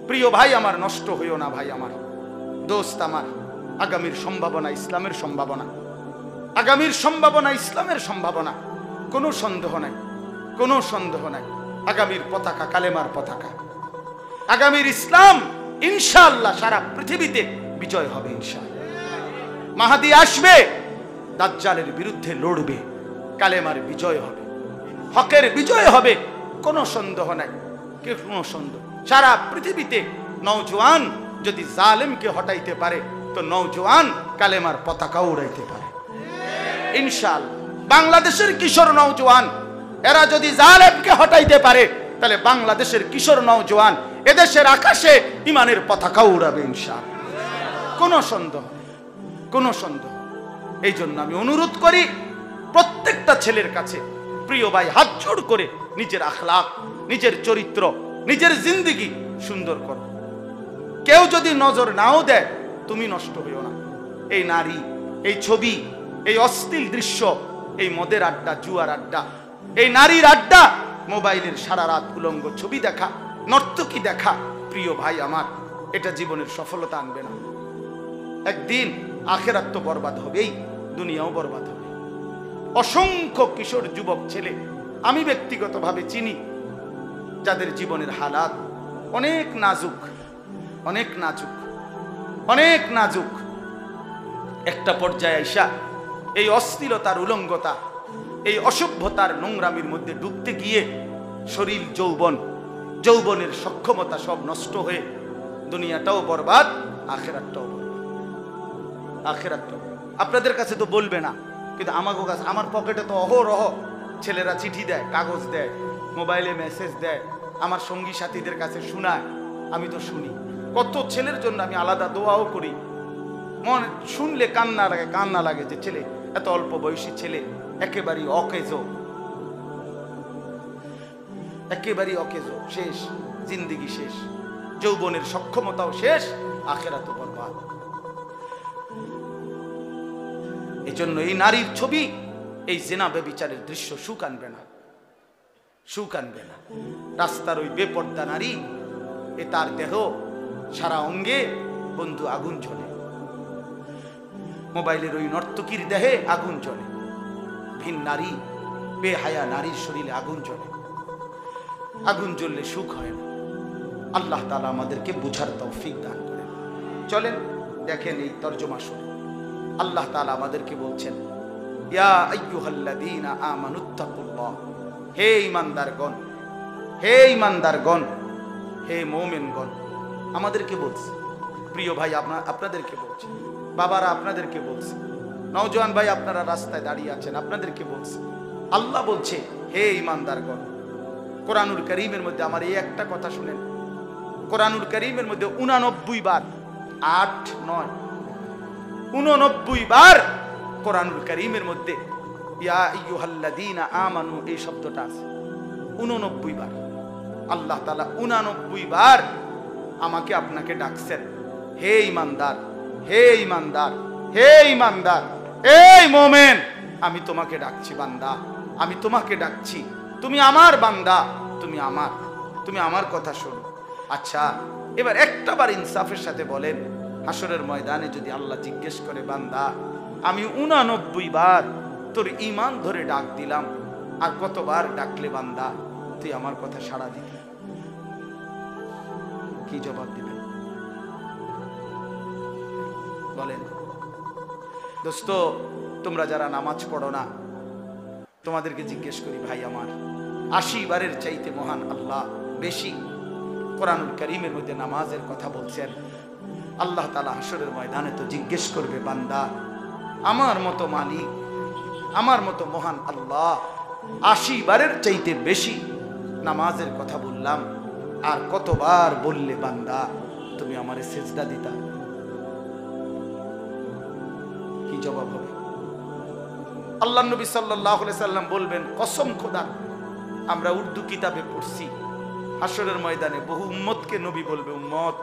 প্রিয় ভাই আমার, নষ্ট হইও না ভাই আমার, দোস্ত আমার। আগামীর সম্ভাবনা ইসলামের সম্ভাবনা, আগামীর সম্ভাবনা ইসলামের সম্ভাবনা, কোনো সন্দেহ নাই, কোনো সন্দেহ নাই। আগামীর পতাকা কালেমার পতাকা, আগামীর ইসলাম ইনশাআল্লাহ সারা পৃথিবীতে বিজয় হবে ইনশাআল্লাহ। মাহাদি আসবে, দাজ্জালের বিরুদ্ধে লড়বে, কালেমার বিজয় হবে, হকের বিজয় হবে, কোনো সন্দেহ নাই, কোনো সন্দেহ। সারা পৃথিবীতে নওজোয়ান যদি জালেমকে হটাইতে পারে তো নওজোয়ান কালেমার পতাকা উড়াইতে পারে ইনশাআল্লাহ। বাংলাদেশের কিশোর নওজোয়ান এরা যদি জালেমকে হটাইতে পারে তাহলে বাংলাদেশের কিশোর নওজোয়ান এদেশের আকাশে ইমানের পতাকা উড়াবে ইনশাআল্লাহ, কোনো সন্দেহ, কোনো সন্দেহ। এই জন্য আমি অনুরোধ করি প্রত্যেকটা ছেলের কাছে, প্রিয় ভাই, হাত জোড় করে নিজের আখলাক, নিজের চরিত্র, নিজের জিন্দেগি সুন্দর করো। কেউ যদি নজর নাও দেয় তুমি নষ্ট হইও না। এই নারী, এই ছবি, এই অশ্লীল দৃশ্য, এই মদের আড্ডা, জুয়ার আড্ডা, এই নারীর আড্ডা, মোবাইলের সারা রাত উলঙ্গ ছবি দেখা, নর্তকী দেখা, প্রিয় ভাই আমার, এটা জীবনের সফলতা আনবে না। একদিন আখিরাত তো বরবাদ হবেই, দুনিয়াও বরবাদ হবে। অসংখ্য কিশোর যুবক ছেলে আমি ব্যক্তিগতভাবে চিনি যাদের জীবনের হালাত অনেক নাজুক, অনেক নাজুক, অনেক নাজুক। একটা পর্যায়ে আইসা এই অশ্লীলতার, উলঙ্গতা, এই অসভ্যতার নোংরামির মধ্যে ডুবতে গিয়ে শরীর, যৌবন, যৌবনের সক্ষমতা সব নষ্ট হয়ে দুনিয়াটাও বরবাদ, আখিরাতটাও বরবাদ, আখিরাতটাও। আপনাদের কাছে তো বলবে না, কিন্তু আমার কাছে, আমার পকেটে তো অহরহ ছেলেরা চিঠি দেয়, কাগজ দেয়, মোবাইলে মেসেজ দেয়, আমার সঙ্গী সাথীদের কাছে শোনায়, আমি তো শুনি। কত ছেলের জন্য আমি আলাদা দোয়াও করি। মনে শুনলে কান্না লাগে, কান্না লাগে যে ছেলে, এত অল্প বয়সী ছেলে, একেবারেই অকেজো, একেবারেই অকেজো, শেষ, জিন্দেগি শেষ, যৌবনের সক্ষমতাও শেষ, আখিরাতও বরবাদ। এই জন্য এই নারীর ছবি, এই জিনা ব্যভিচারের দৃশ্য সুখ আনবে না, সুখ আনবে না। রাস্তার ওই বেপর্দা নারী, এ তার দেহ, সারা অঙ্গে বন্ধু আগুন জ্বলে, মোবাইলের ওই নর্তকীর দেহে আগুন জ্বলে, ভিন নারী, বেহায়া নারীর শরীরে আগুন জ্বলে। আগুন জ্বললে সুখ হয় না। আল্লাহ তাআলা আমাদেরকে বুঝার তৌফিক দান করেন। চলেন দেখেন এই তরজমা শুনে আল্লাহ তাআলা আমাদেরকে বলছেন, ইয়া আইয়ুহাল্লাযীনা আমানুত্তাকুল্লাহ, হে ঈমানদারগণ, হে ঈমানদারগণ, হে মুমিনগণ। আমাদেরকে বলছে, প্রিয় ভাই আপনাদেরকে বলছে, বাবারা আপনাদেরকে বলছে, নওজোয়ান ভাই আপনারা রাস্তায় দাঁড়িয়ে আছেন, আপনাদেরকে বলছে। আল্লাহ বলছে, হে ঈমানদারগণ। কোরআনুল কারীমের মধ্যে আমার এই একটা কথা শুনেন, কোরআনুল কারীমের মধ্যে 89 বার, 8, 9, 89 বার কোরআনুল কারীমের মধ্যে ইয়া আইয়ুহাল্লাযীনা আমানু এই শব্দটা আছে 89 বার। আল্লাহ তাআলা 89 বার আমাকে আপনাকে ডাকছেন, হে ঈমানদার, হে ঈমানদার, হে ঈমানদার, এই মুমিন, আমি তোমাকে ডাকছি বান্দা, আমি তোমাকে ডাকছি, তুমি আমার বান্দা, তুমি আমার কথা শোনো। আচ্ছা, এবার একটা বার ইনসাফের সাথে বলেন, হাসরের ময়দানে যদি আল্লাহ জিজ্ঞেস করে, বান্দা আমি 89 বার তোর ঈমান ধরে ডাক দিলাম, আর কতবার ডাকলে বান্দা তুই আমার কথা সাড়া দিবি? কি জবাব দিবেন বলেন? দোস্ত, তোমরা যারা নামাজ পড়ো না, তোমাদেরকে জিজ্ঞেস করি, ভাই আমার, 80 বারের চাইতে মহান আল্লাহ বেশি কোরআনুল কারীমের মধ্যে নামাজের কথা বলছেন। আল্লাহ তাআলা হাসরের ময়দানে তো জিজ্ঞেস করবে, বান্দা আমার মতো মালিক, আমার মতো মহান আল্লাহ 80 বারের চাইতে বেশি নামাজের কথা বললাম, আর কতবার বললে বান্দা তুমি আমারে সিজদা দিতা? কি জবাব হবে? আল্লাহ নবী সাল্লাল্লাহু আলাইহি সাল্লাম বলবেন, কসম খোদার, আমরা উর্দু কিতাবে পড়ছি, হাসরের ময়দানে বহু উম্মতকে নবী বলবে, উম্মত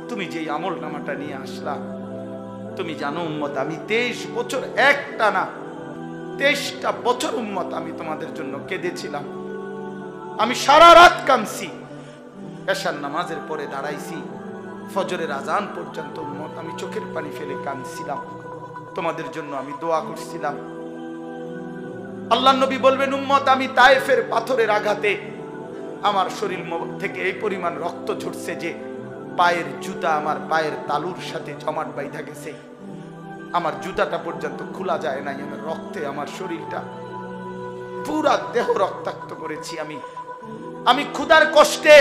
তুমি যেই আমল নামাটা নিয়ে আসলা, তুমি জানো উম্মত, আমি 23 বছর একটানা 23টা বছর উম্মত আমি তোমাদের জন্য কেঁদেছিলাম, আমি সারা রাত কাঁদছি, এশার নামাজের পরে দাঁড়াইছি, ফজরের আজান পর্যন্ত উম্মত আমি চোখের পানি ফেলে কাঁদছিলাম, তোমাদের জন্য আমি দোয়া করছিলাম। আল্লাহর নবী বলবেন, উম্মত আমি তায়েফের পাথরের আঘাতে আমার শরীর থেকে এই পরিমাণ রক্ত ঝরছে যে পায়ের জুতা আমার পায়ের তালুর সাথে জমাট বাইধা গেছে, আমার জুতাটা পর্যন্ত খোলা যায় নাই, আমার রক্তে আমার শরীরটা পুরা দেহ রক্তাক্ত করেছি। আমি ক্ষুধার কষ্টে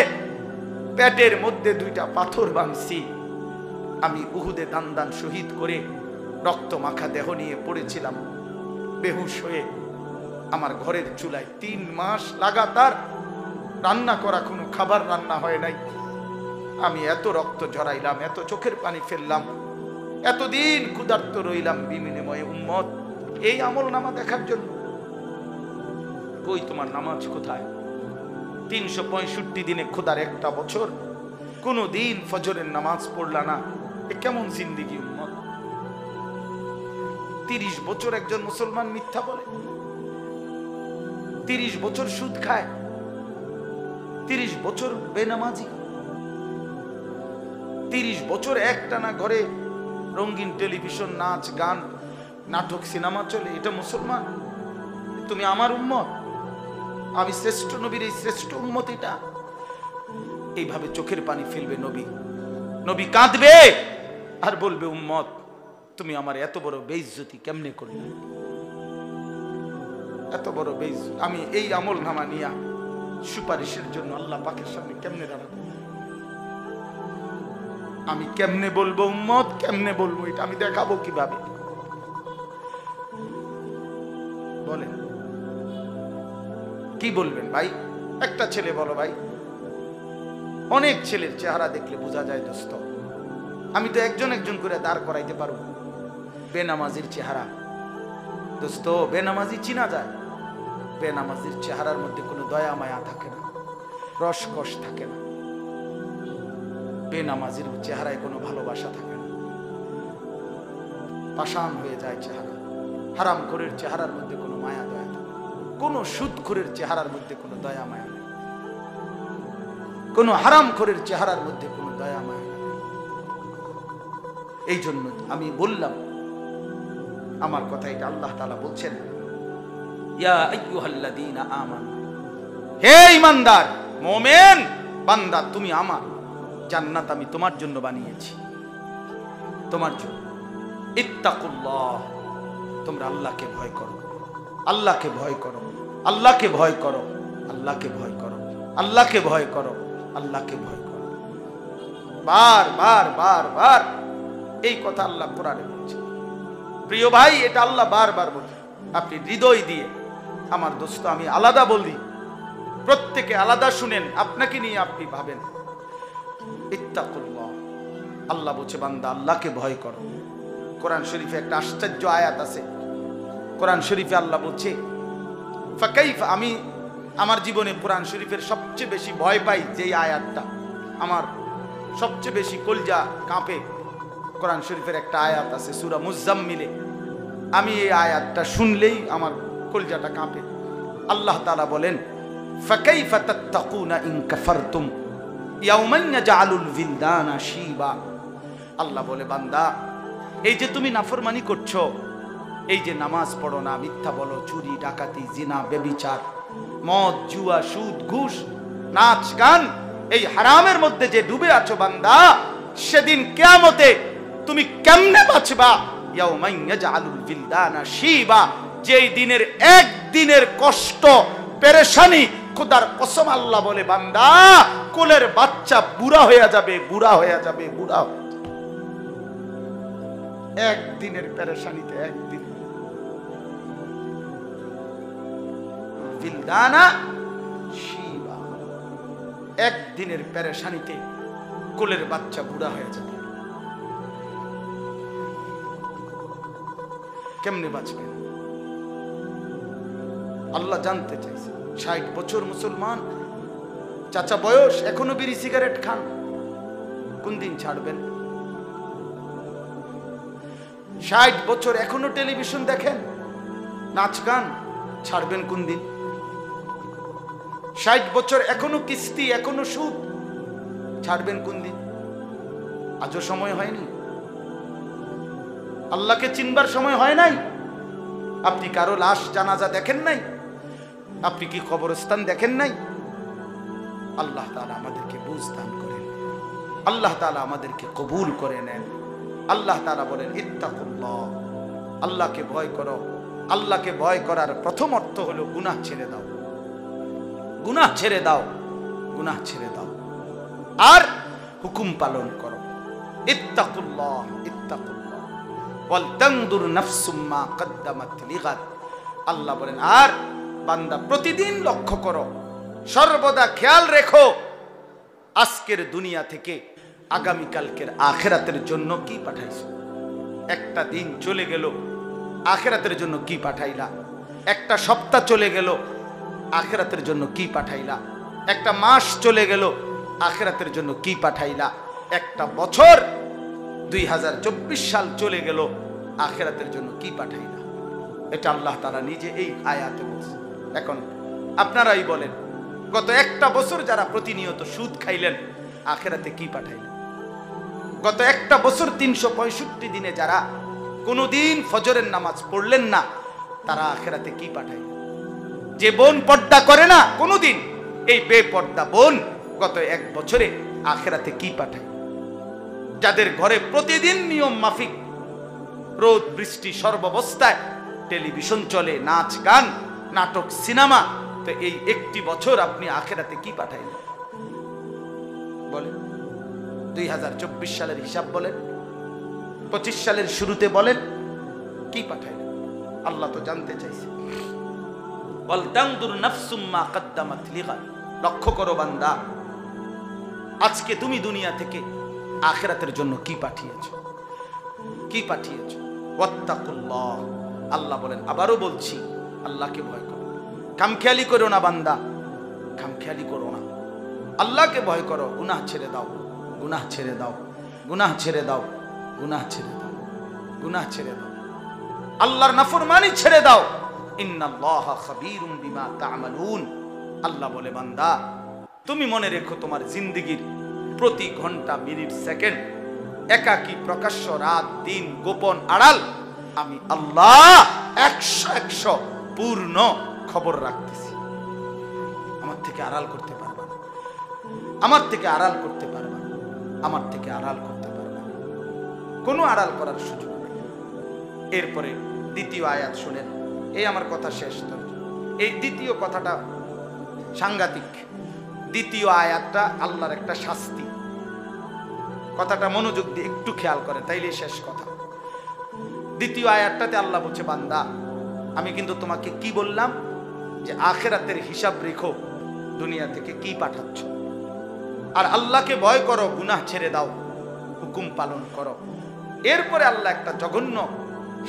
পেটের মধ্যে 2টা পাথর বাঁধছি। আমি উহুদে দান দান শহীদ করে রক্ত মাখা দেহ নিয়ে পড়েছিলাম বেহুশ হয়ে। আমার ঘরের চুলায় 3 মাস লাগাতার রান্না করা কোনো খাবার রান্না হয় নাই। আমি এত রক্ত ঝরাইলাম, এত চোখের পানি ফেললাম, এতদিন ক্ষুধার্ত রইলাম বিনিময়ে উম্মত এই আমল নামা দেখার জন্য। কই তোমার নামাজ কোথায়? 365 দিনে খোদার একটা বছর কোনো দিন ফজরের নামাজ পড়লা না, এ কেমন জিন্দেগি উম্মত? 30 বছর একজন মুসলমান মিথ্যা বলে, 30 বছর সুদ খায়, 30 বছর বেনামাজি, 30 বছর একটানা ঘরে রঙিন টেলিভিশন, নাচ গান, নাটক, সিনেমা চলে, এটা মুসলমান? তুমি আমার উম্মত, আমি শ্রেষ্ঠ নবীর এই শ্রেষ্ঠ উম্মত। এটা এইভাবে চোখের পানি ফেলবে নবী, নবী কাঁদবে আর বলবে, উম্মত তুমি আমার এত বড় বেইজ্জতি কেমনে করলে? এত বড় বেইজ্জতি আমি এই আমল নামা নিয়া সুপারিশের জন্য আল্লাহ পাকের সামনে কেমনে দাঁড়াবো? আমি কেমনে বলবো উম্মত, কেমনে বলবো? এটা আমি দেখাবো কিভাবে? বলেন কি বলবেন ভাই? একটা ছেলে বলো ভাই, অনেক ছেলের চেহারা দেখলে বোঝা যায় দোস্ত। আমি তো একজন একজন করে দাঁড় করাইতে পারবো বেনামাজির চেহারা। দোস্ত বেনামাজি চিনা যায়, বেনামাজির চেহারার মধ্যে কোনো দয়া মায়া থাকে না, রসকস থাকে না, বেনামাজির চেহারায় কোনো ভালোবাসা থাকে না, পাষাণ হয়ে যায় চেহারা। হারামখোরের চেহারার মধ্যে কোনো মায়া দয়া থাকে, কোন সুদখোরের চেহারার মধ্যে কোনো দয়া মায়া নেই, কোন হারামখোরের চেহারার মধ্যে কোনো দয়া মায়া নেই। এই জন্য আমি বললাম, আমার কথা এটা আল্লাহ তাআলা বলছেন, ইয়া আইয়ুহাল্লাযীনা আমানু, হে ঈমানদার মুমিন বান্দা, তুমি আমার জান্নাত আমি তোমার জন্য বানিয়েছি, তোমার জন্য। ইত্তাকুল্লাহ, তোমরা আল্লাহকে ভয় করো, আল্লাহকে ভয় করো, আল্লাহকে ভয় করো, আল্লাহকে ভয় করো, আল্লাহকে ভয় করো, আল্লাহকে ভয় করো। বার বার বার বার এই কথা আল্লাহ কোরআনে বলছে। প্রিয় ভাই, এটা আল্লাহ বারবার বলছে, আপনি হৃদয় দিয়ে, আমার দোস্ত আমি আলাদা বলি, প্রত্যেকে আলাদা শুনেন, আপনাকে নিয়ে আপনি ভাবেন। ইত্তাকুল্লাহ, আল্লাহ বলছে বান্দা আল্লাহকে ভয় করো। কোরআন শরীফে একটা আশ্চর্য আয়াত আছে, কোরআন শরীফে আল্লাহ বলছে ফাকাইফা, আমি আমার জীবনে কোরআন শরীফের সবচেয়ে বেশি ভয় পাই যে আয়াতটা, আমার সবচেয়ে বেশি কলজা কাঁপে। কোরআন শরীফের একটা আয়াত আছে সূরা মুজাম্মিলে, আমি এই আয়াতটা শুনলেই আমার কলজাটা কাঁপে। আল্লাহ তাআলা বলেন, ফাকাইফা তাত্তাকুনা ইন কাফারতুম ইয়াওমান ইয়াজআলুল বিলদানা শিবা। আল্লাহ বলে বান্দা, এই যে তুমি নাফরমানি করছো, এই যে নামাজ পড়ো না, মিথ্যা বলো, চুরি ডাকাতি জিনা ব্যভিচার মদ জুয়া সুদ ঘুষ নাচ গান, এই হারামের মধ্যে যে ডুবে আছো বান্দা, সেদিন কিয়ামতে তুমি কেমনে বাঁচবা? ইয়াউমান ইয়াজআলুল বিলদানা শিবা, যেই দিনের একদিনের কষ্ট পেরেশানি, খোদার কসম আল্লাহ বলে বান্দা, কোলের বাচ্চা বুড়া হয়ে যাবে, বুড়া হয়ে যাবে, বুড়া হয়ে যাবে। একদিনের পেরেশানিতে, একদিন বিলদানা শিবা, একদিনের পেরেশানিতে কোলের বাচ্চা বুড়া হয়ে যাবে। কেমনে বাঁচবেন? আল্লাহ জানতে চাইছে। 60 বছর মুসলমান, চাচা বয়স, এখনো বিড়ি সিগারেট খান, কোন দিন ছাড়বেন? 60 বছর এখনো টেলিভিশন দেখেন, নাচ গান, ছাড়বেন কোন দিন? 60 বছর এখনো কিস্তি, এখনো সুদ, ছাড়বেন কোন দিন? আজও সময় হয়নি? আল্লাহকে চিনবার সময় হয় নাই? আপনি কারো লাশ জানাজা দেখেন নাই? আপনি কি কবরস্থান দেখেন নাই? আল্লাহ তাআলা আমাদেরকে বুঝ দান করেন, আল্লাহ তাআলা আমাদেরকে কবুল করে নেন। আল্লাহ তাআলা বলেন ইত্তাকুল্লাহ, আল্লাহকে ভয় করো। আল্লাহকে ভয় করার প্রথম অর্থ হলো গুনাহ ছেড়ে দাও, গুনাহ ছেড়ে দাও, গুনাহ ছেড়ে দাও, আর হুকুম পালন করো। ইত্তাকুল্লাহ, ইত্তাকুল্লাহ ওয়াল তানদুর নাফসুম মা কদ্দামাত লিগাদ। আল্লাহ বলেন আর বান্দা প্রতিদিন লক্ষ্য করো, সর্বদা খেয়াল রেখো আজকের দুনিয়া থেকে আগামীকালকের আখিরাতের জন্য কি পাঠাইছো। একটা দিন চলে গেল, আখিরাতের জন্য কি পাঠাইলা? একটা সপ্তাহ চলে গেল, আখিরাতের জন্য কি পাঠাইলা? একটা মাস চলে গেল, আখিরাতের জন্য কি পাঠাইলা? একটা বছর 2024 সাল চলে গেল, আখিরাতের জন্য কি পাঠাইলা? এটা আল্লাহ তাআলা নিজে এই আয়াতে বলছে। এখন আপনারাই বলেন, গত একটা বছর যারা প্রতিনিয়ত সুদ খাইলেন, আখিরাতে কি পাঠাইলেন? গত একটা বছর 365 দিনে যারা কোনোদিন ফজরের নামাজ পড়লেন না, তারা আখিরাতে কি পাঠাইলেন? যে বোন পর্দা করে না কোনোদিন, এই বেপর্দা বোন গত এক বছরে আখিরাতে কি পাঠায়? যাদের ঘরে প্রতিদিন নিয়ম মাফিক রোদ বৃষ্টি সর্বাবস্থায় টেলিভিশন চলে, নাচ গান নাটক সিনেমা, তো এই একটি বছর আপনি আখিরাতে কি পাঠাইলেন বলেন? 2024 সালের হিসাব বলেন, 25 সালের শুরুতে বলেন কি পাঠাইলেন? আল্লাহ তো জানতে চাইছে। ওয়াল তানদুর নাফসুম মা কদ্দামাত লিগাদ। লক্ষ্য করো বান্দা, আজকে তুমি দুনিয়া থেকে আখিরাতের জন্য কি পাঠিয়েছো, কি পাঠিয়েছো? ওয়াত্তাকুল্লাহ। আল্লাহ বলেন, আবারও বলছি, আল্লাহকে ভয় করো। খামখেয়ালি করো না বান্দা, খামখেয়ালি করো না, আল্লাহকে ভয় করো। গুনাহ ছেড়ে দাও, গুনাহ ছেড়ে দাও, গুনাহ ছেড়ে দাও, গুনাহ ছেড়ে দাও, গুনাহ ছেড়ে দাও, আল্লাহর নাফরমানি ছেড়ে দাও। ইন্নাল্লাহা খাবীরুম বিমা তা'মালুন। আল্লাহ বলে বান্দা তুমি মনে রেখো, তোমার জিন্দেগীর প্রতি ঘন্টা মিনিট সেকেন্ড, একাকী প্রকাশ্য রাত দিন গোপন আড়াল, আমি আল্লাহ 100 পূর্ণ খবর রাখতেছি। আমার থেকে আড়াল করতে পারবা না, আমার থেকে আড়াল করতে পারবা না, আমার থেকে আড়াল করতে পারবা না, কোনো আড়াল করার সুযোগ নেই। এরপরে দ্বিতীয় আয়াত শুনেন, এই আমার কথা শেষ। এই দ্বিতীয় কথাটা সাংঘাতিক। দ্বিতীয় আয়াতটা আল্লাহর একটা শাস্তি। কথাটা মনোযোগ দিয়ে একটু খেয়াল করেন, তাইলে শেষ কথা। দ্বিতীয় আয়াতটাতে আল্লাহ বলছে, বান্দা আমি কিন্তু তোমাকে কি বললাম, যে আখিরাতের হিসাব রেখো, দুনিয়া থেকে কি পাঠাচ্ছ, আর আল্লাহকে ভয় করো, গুনাহ ছেড়ে দাও, হুকুম পালন করো। এরপরে আল্লাহ একটা জঘন্য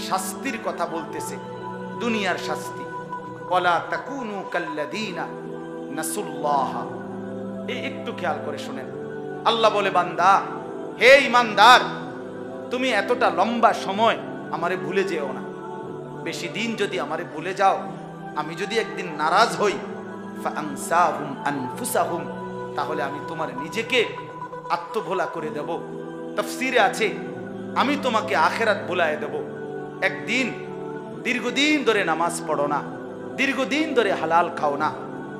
শাস্তির কথা বলতেছে, দুনিয়ার শাস্তি। ওয়ালা তাকুনু কাল্লাযীনা নাসুল্লাহ। এই একটু খেয়াল করে শুনেন, আল্লাহ বলে বান্দা হে ঈমানদার, তুমি এতটা লম্বা সময় আমারে ভুলে যেও না। বেশি দিন যদি আমারে ভুলে যাও, আমি যদি একদিন নারাজ হই, ফাআনসাহুম আনফুসাহুম, তাহলে আমি তোমার নিজেকে আত্মভোলা করে দেব। তাফসীরে আছে আমি তোমাকে আখিরাত ভুলায় দেব। একদিন দীর্ঘদিন ধরে নামাজ পড়ো না, দীর্ঘদিন ধরে হালাল খাও না,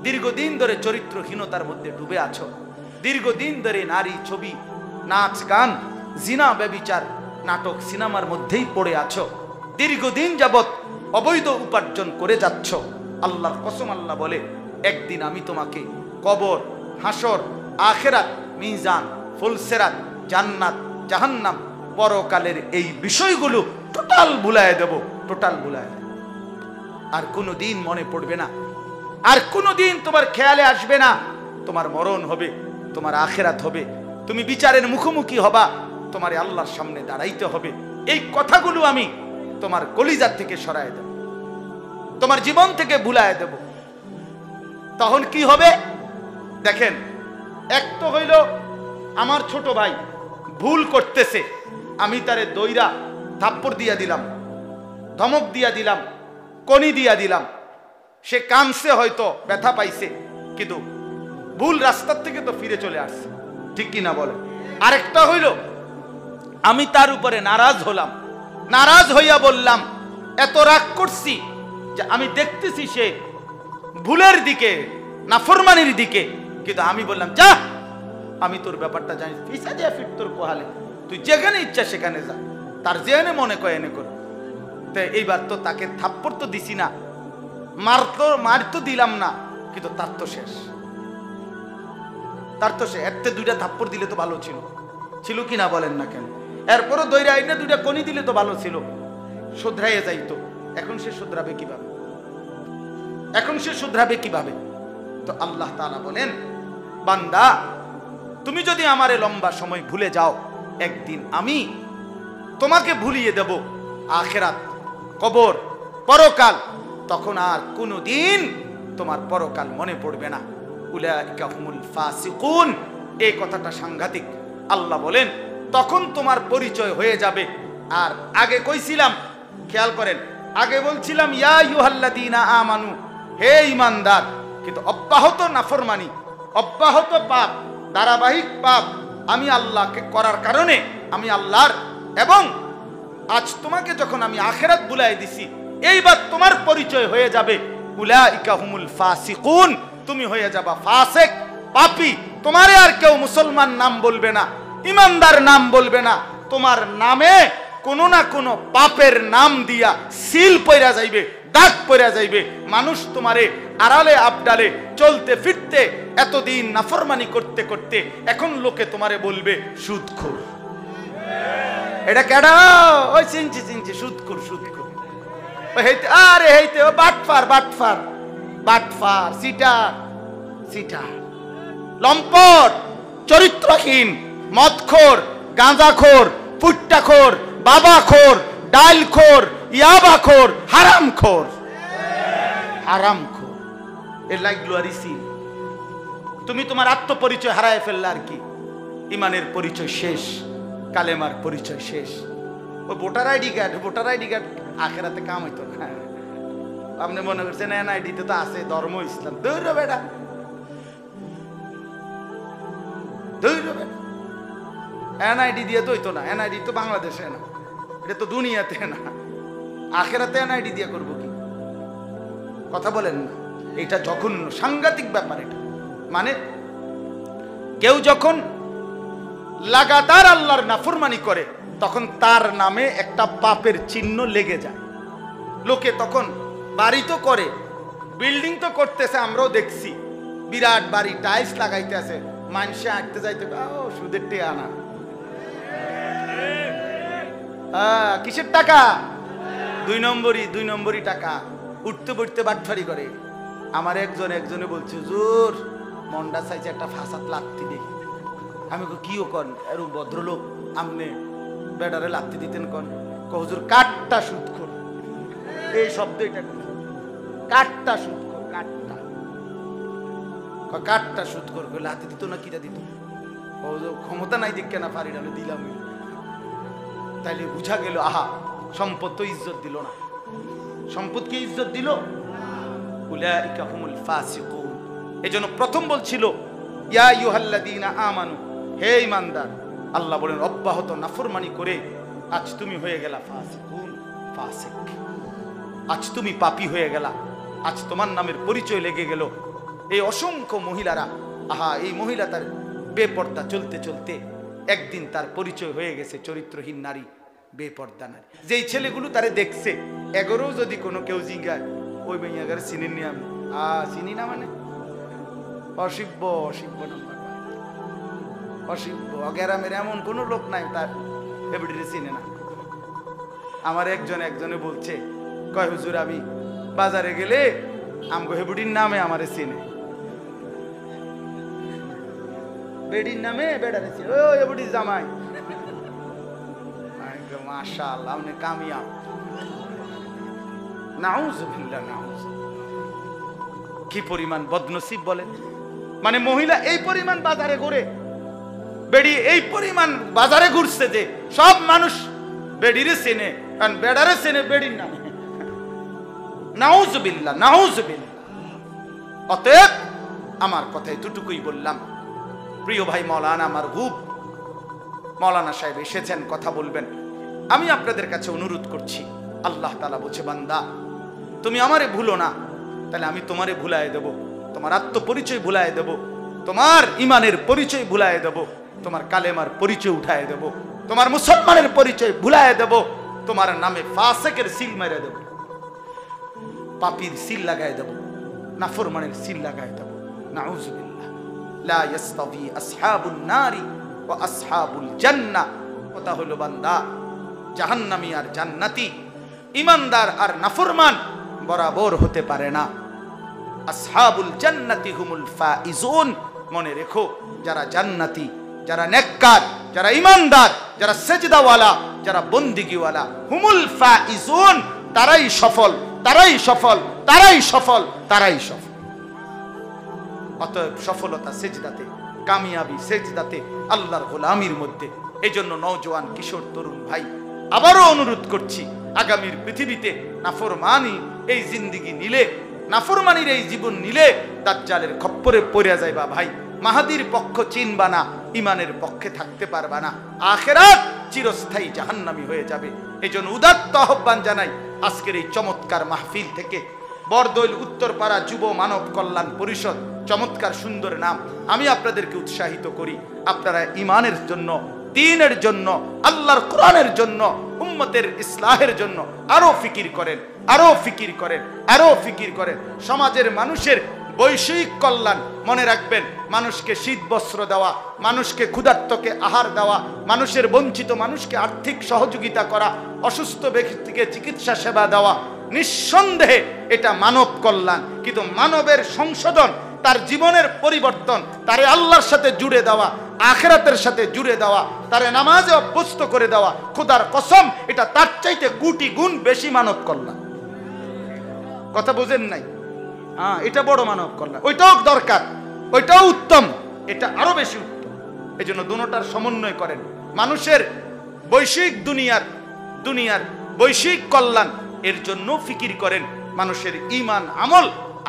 দীর্ঘদিন ধরে চরিত্রহীনতার মধ্যে ডুবে আছো, দীর্ঘদিন ধরে নারী ছবি নাচ গান জিনা ব্যভিচার নাটক সিনেমার মধ্যেই পড়ে আছো, দীর্ঘদিন যাবত অবৈধ উপার্জন করে যাচ্ছ। আল্লাহর কসম আল্লাহ বলে, একদিন আমি তোমাকে কবর, হাসর, আখিরাত, মিজান, ফুলসেরাত, জান্নাত, জাহান্নাম, পরকালের এই বিষয়গুলো টোটাল ভুলায় দেব, টোটাল ভুলায় দেব। আর কোনোদিন মনে পড়বে না, আর কোনোদিন তোমার খেয়ালে আসবে না। তোমার মরণ হবে, তোমার আখিরাত হবে, তুমি বিচারের মুখোমুখি হবা, তোমার আল্লাহর সামনে দাঁড়াইতে হবে। এই কথাগুলো আমি তোমার কলিজার থেকে সরায় দেব, তোমার জীবন থেকে ভুলায় দেব। তখন কি হবে দেখেন, এক তো হইল আমার ছোট ভাই ভুল করতেছে, আমি তারে দইরা থাপ্পড় দিয়া দিলাম, ধমক দিয়া দিলাম, কনি দিয়া দিলাম, সে কামছে, হয়তো ব্যথা পাইছে, কিন্তু ভুল রাস্তার থেকে তো ফিরে চলে আসছে। ঠিক কিনা বলেন? আরেকটা হইল আমি তার উপরে নারাজ হলাম, নারাজ হইয়া বললাম, এত রাগ করছি যে আমি দেখতেছি সে ভুলের দিকে, নাফরমানির দিকে, কিন্তু আমি বললাম যা, আমি তোর ব্যাপারটা জানি, ফিসা দিয়া ফিট তোর কোহালে, তুই যেখানে ইচ্ছা সেখানে যা, তার যেখানে মনে কয় এনে কর। তো এইবার তো তাকে থাপ্পড় তো দিছি না, মার তো দিলাম না, কিন্তু তার তো শেষ, তার তো সে একটা দুইটা থাপ্পড় দিলে তো ভালো ছিল, ছিল কি না বলেন না কেন? এরপরও দইরা আইনা দুইটা কনি দিলে তো ভালো ছিল, শুধরাইয়া যাইতো। এখন সে শুধরাবে কিভাবে? এখন সে শুধরাবে কিভাবে? তো আল্লাহ তাআলা বলেন, বান্দা তুমি যদি আমারে লম্বা সময় ভুলে যাও, একদিন আমি তোমাকে ভুলিয়ে দেব আখিরাত, কবর, পরকাল, তখন আর কোনোদিন তোমার পরকাল মনে পড়বে না। উলাইকা হুমুল ফাসিকুন, এই কথাটা সাংঘাতিক। আল্লাহ বলেন তখন তোমার পরিচয় হয়ে যাবে। আর আগে কইছিলাম, খেয়াল করেন, আগে বলছিলাম ইয়া আইয়ুহাল্লাযীনা আমানু, হে ঈমানদার, কিন্তু অব্যাহত নাফরমানি, অব্যাহত পাপ, ধারাবাহিক পাপ আমি আল্লাহকে করার কারণে আমি আল্লাহর, এবং আজ তোমাকে যখন আমি আখিরাত বুলাই দিছি, এইবার তোমার পরিচয় হয়ে যাবে উলাইকা হুমুল ফাসিকুন, তুমি হয়ে যাবা ফাসিক, পাপী। তোমারে আর কেউ মুসলমান নাম বলবে না, ঈমানদার নাম বলবে না, তোমার নামে কোনো না কোনো পাপের নাম দিয়া সিল পইরা যাইবে, দাগ পইরা যাইবে। মানুষ তোমারে আড়ালে আবডালে চলতে ফিরতে, এতদিন নাফরমানি করতে করতে, এখন লোকে তোমারে বলবে সুদখোর। এটা কেডা? ওই চিনছি চিনছি, সুদখোর সুদখোর, ওই হেইতে, আরে হেইতে, ও বাটফার বাটফার বাটফার, সিটার সিটার, লম্পট, চরিত্রহীন, মদখোর, গাঁজাখোর, পুট্টাখোর, বাবাখোর, ডালখোর, ইয়াবাখোর, হারামখোর, হারামখোর। এর লাগলো আর ইসি। তুমি তোমার আত্মপরিচয় হারায় ফেললে আর কি? ইমানের পরিচয় শেষ, কালেমার পরিচয় শেষ। ও voter ID card, voter ID card আখেরাতে কাম হইতো না। আপনি মনে করছেন এনআইডিতে তো আছে ধর্ম ইসলাম, দৌড় বেটা, দৌড় বেটা। এনআইডি দিয়ে তো হইতো না, এনআইডি তো বাংলাদেশে না, এটা তো দুনিয়াতে না, আখেরাতে এনআইডি দিয়ে করবো কি? কথা বলেন না, এটা জঘন্য, সাংঘাতিক ব্যাপার এটা। মানে কেউ যখন লাগাতার আল্লাহর নাফরমানি করে, তখন তার নামে একটা পাপের চিহ্ন লেগে যায়। লোকে তখন বাড়ি তো করে, বিল্ডিং তো করতেছে, আমরাও দেখছি, বিরাট বাড়ি, টাইলস লাগাইতে আছে, মানুষে আঁকতে যাইতে, ও সুদের টেকা আনা, কিসের টাকা? 2 নম্বরই টাকা, উঠতে বসতে বাটফারি করে। আমার একজনে বলছে, হুজুর মন্ডা চাইছে একটা ফাঁসাত লাত্তি দিই। আমি কিও কন, আর ভদ্রলোক আমনে বেডারে লাত্তি দিতেন কন? হুজুর কাঠটা সুদখোর, এই শব্দ, এটা কাঠটা সুদখোর, কাঠটা সুদখোর, লাত্তি দিত না, কিটা দিত? ক্ষমতা নাই দিক কেনা পারি না, দিলাম। তাইলে বুঝা গেল, আহা, সম্পদ তো ইজ্জত দিল না। সম্পদকে ইজ্জত দিল? উলাইকা হুমুল ফাসিকুন। এজন্য প্রথম বলছিল ইয়া আইয়ুহাল্লাযীনা আমানু, হে ঈমানদার, আল্লাহ বলেন অব্যাহত নাফরমানি করে আজ তুমি হয়ে গেলা ফাসিকুন, ফাসিক। আজ তুমি পাপী হয়ে গেলা, আজ তোমার নামের পরিচয় লেগে গেল। এই অসংখ্য মহিলারা, আহা, এই মহিলা তার বেপর্দা চলতে চলতে একদিন তার পরিচয় হয়ে গেছে চরিত্রহীন নারী, বেপর্দা নারী। যেই ছেলেগুলো তারে দেখছে, এগোরও যদি কোনো কেউ জিজ্ঞায়, ওই মেয়েগারে চিনেননি আমি, চিনি না, মানে অসিব্য, অসিব্য নাম্বার, অসিব্য। গ্রামের এমন কোনো লোক নাই তার এবিডিরে চিনে না। আমার একজনে বলছে, কয় হুজুর আমি বাজারে গেলে আমগো হেবুডির নামে আমারে চিনে, বেডির নামে বেড়ারে চিনে, ও হেবুডির জামাই। মাশাআল্লাহ, আপনি কামিয়াব। নাউযুবিল্লাহ, নাউযুবিল্লাহ। কি পরিমাণ বদনসিব বলেন! মানে মহিলা এই পরিমাণ বাজারে ঘুরে, বেড়ি এই পরিমাণ বাজারে ঘুরছে যে সব মানুষ বেডিরে চেনে, কারণ বেড়ারে চেনে বেডির নামে। নাউযুবিল্লাহ, নাউযুবিল্লাহ। অতএব আমার কথা এতটুকুই বললাম, প্রিয় ভাই মাওলানা মারগুব মাওলানা সাহেব এসেছেন, কথা বলবেন। আমি আপনাদের কাছে অনুরোধ করছি, আল্লাহ তাআলা বলছে, বান্দা তুমি আমারে ভুলো না, তাহলে আমি তোমারে ভুলায় দেব, তোমার আত্মপরিচয় ভুলায় দেব, তোমার ইমানের পরিচয় ভুলায় দেব, তোমার কালেমার পরিচয় উঠায় দেব, তোমার মুসলমানের পরিচয় ভুলায় দেব, তোমার নামে ফাসিকের সিল মেরে দেব, পাপীর সিল লাগায় দেব, নাফরমানের সিল লাগায় দেব। নাউযুবিল্লাহ। লা ইস্তাবি আসহাবুন নারি ওয়া আসহাবুল জান্নাহ। কথা হলো বান্দা, জাহান্নামী আর জান্নাতি, ঈমানদার আর নাফরমান বরাবর হতে পারে না। আসহাবুল জান্নাতি হুমুল ফাইজুন। মনে রেখো, যারা জান্নাতি, যারা নেককার, যারা ঈমানদার, যারা সেজদাওয়ালা, যারা বন্দিগিওয়ালা, হুমুল ফাইজুন, তারাই সফল, তারাই সফল, তারাই সফল, তারাই সফল। অতএব সফলতা সেজদাতে, কামিয়াবি সেজদাতে, আল্লাহর গোলামির মধ্যে। এই জন্য নওজোয়ান কিশোর তরুণ ভাই, আবারও অনুরোধ করছি, আগামীর পৃথিবীতে নাফরমানি এই জিন্দিগি নিলে, নাফরমানির এই জীবন নিলে দাজ্জালের খপ্পরে পড়ে যাইবা ভাই। মাহাদির পক্ষ চিনবা না, ইমানের পক্ষে থাকতে পারবা না, আখিরাত চিরস্থায়ী জাহান্নামী হয়ে যাবে। এই জন্য উদাত্ত আহ্বান জানাই আজকের এই চমৎকার মাহফিল থেকে। বরদৈল উত্তরপাড়া যুব মানব কল্যাণ পরিষদ, চমৎকার সুন্দর নাম। আমি আপনাদেরকে উৎসাহিত করি, আপনারা ইমানের জন্য, দ্বীনের জন্য, আল্লাহর কোরআনের জন্য, উম্মতের ইসলাহের জন্য আরো ফিকির করেন, আরো ফিকির করেন, আরো ফিকির করেন। সমাজের মানুষের বৈষয়িক কল্যাণ। মনে রাখবেন, মানুষকে শীত বস্ত্র দেওয়া, মানুষকে ক্ষুধার্তকে আহার দেওয়া, মানুষের বঞ্চিত মানুষকে আর্থিক সহযোগিতা করা, অসুস্থ ব্যক্তিকে চিকিৎসা সেবা দেওয়া, নিঃসন্দেহে এটা মানব কল্যাণ। কিন্তু মানবের সংশোধন, তার জীবনের পরিবর্তন, তারে আল্লাহর সাথে জুড়ে দেওয়া, আখিরাতের সাথে জুড়ে দেওয়া, তারে নামাজে অভ্যস্ত করে দেওয়া, খোদার কসম এটা তার চাইতে কোটি গুণ বেশি মানব কল্যাণ। কথা বুঝেন নাই? হ্যাঁ, এটা বড় মানব কল্যাণ। ওইটাও দরকার, ওইটাও উত্তম, এটা আরো বেশি উত্তম। এই জন্য দুটোটার সমন্বয় করেন। মানুষের বৈশ্বিক দুনিয়ার বৈশ্বিক কল্যাণ, এর জন্য ফিকির করেন। মানুষের ঈমান আমল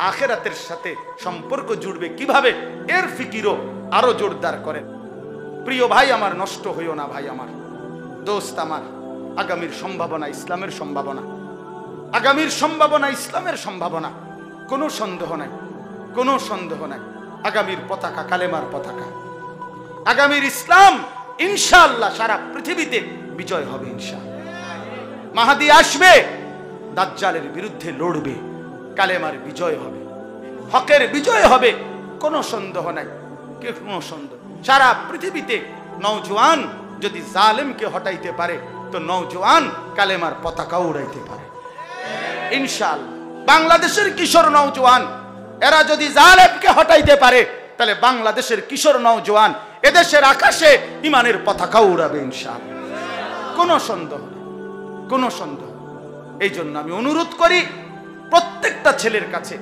আখিরাতের সাথে সম্পর্ক জুড়বে কিভাবে, এর ফিকিরও আরো জোরদার করেন। প্রিয় ভাই আমার, নষ্ট হইও না ভাই আমার, দোস্ত আমার। আগামীর সম্ভাবনা ইসলামের সম্ভাবনা, আগামীর সম্ভাবনা ইসলামের সম্ভাবনা, কোনো সন্দেহ নাই, কোনো সন্দেহ নাই। আগামীর পতাকা কালেমার পতাকা, আগামীর ইসলাম ইনশাআল্লাহ সারা পৃথিবীতে বিজয় হবে ইনশাআল্লাহ। মাহাদি আসবে, দাজ্জালের বিরুদ্ধে লড়বে, কালেমার বিজয় হবে, হকের বিজয় হবে, কোনো সন্দেহ নাই, কোনো সন্দেহ। সারা পৃথিবীতে নওজোয়ান যদি জালেমকে হটাইতে পারে, তো নওজোয়ান কালেমার পতাকা উড়াইতে পারে ইনশাআল্লাহ। বাংলাদেশের কিশোর নওজোয়ান এরা যদি জালেমকে হটাইতে পারে, তাহলে বাংলাদেশের কিশোর নওজোয়ান এদেশের আকাশে ইমানের পতাকা উড়াবে ইনশাআল্লাহ। কোনো সন্দেহ, কোনো সন্দেহ। এই জন্য আমি অনুরোধ করি প্রত্যেকটা ছেলের কাছে,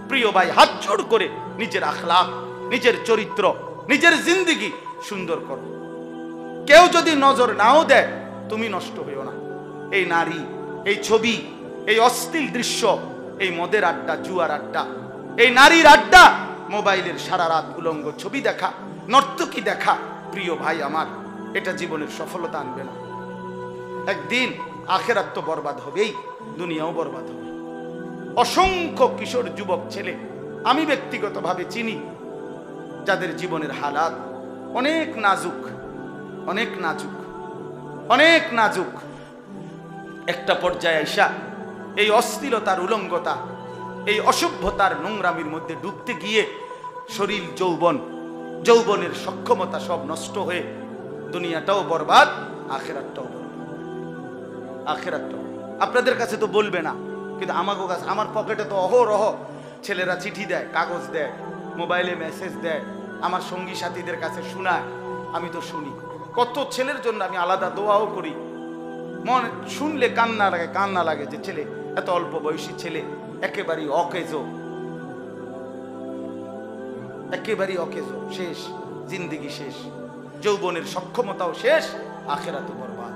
প্রিয় ভাই, হাত জোড় করে নিজের আখলাক, নিজের চরিত্র, নিজের জিন্দিগি সুন্দর করো। কেউ যদি নজর নাও দেয়, তুমি নষ্ট হইও না। এই নারী, এই ছবি, এই অশ্লীল দৃশ্য, এই মদের আড্ডা, জুয়ার আড্ডা, এই নারীর আড্ডা, মোবাইলের সারা রাত উলঙ্গ ছবি দেখা, নর্তকী দেখা, প্রিয় ভাই আমার, এটা জীবনের সফলতা আনবে না। একদিন আখিরাত তো বরবাদ হবেই, দুনিয়াও বরবাদ হবে। অসংখ্য কিশোর যুবক ছেলে আমি ব্যক্তিগতভাবে চিনি, যাদের জীবনের হালাত অনেক নাজুক, অনেক নাজুক, অনেক নাজুক। একটা পর্যায়ে আইসা এই অশ্লীলতার, উলঙ্গতা, এই অসভ্যতার নোংরামির মধ্যে ডুবতে গিয়ে শরীর, যৌবনের সক্ষমতা সব নষ্ট হয়ে দুনিয়াটাও বরবাদ, আখিরাতটাও বরবাদ। আখিরাতটাও আপনাদের কাছে তো বলবে না, কিন্তু আমাকে কাছে, আমার পকেটে তো অহরহ ছেলেরা চিঠি দেয়, কাগজ দেয়, মোবাইলে মেসেজ দেয়, আমার সঙ্গী সাথীদের কাছে শোনায়, আমি তো শুনি। কত ছেলের জন্য আমি আলাদা দোয়াও করি। মনে শুনলে কান্না লাগে যে ছেলে, এত অল্প বয়সী ছেলে, একেবারেই অকেজো, একেবারেই অকেজো, শেষ, জিন্দিগি শেষ, যৌবনের সক্ষমতাও শেষ, আখিরাতও বরবাদ।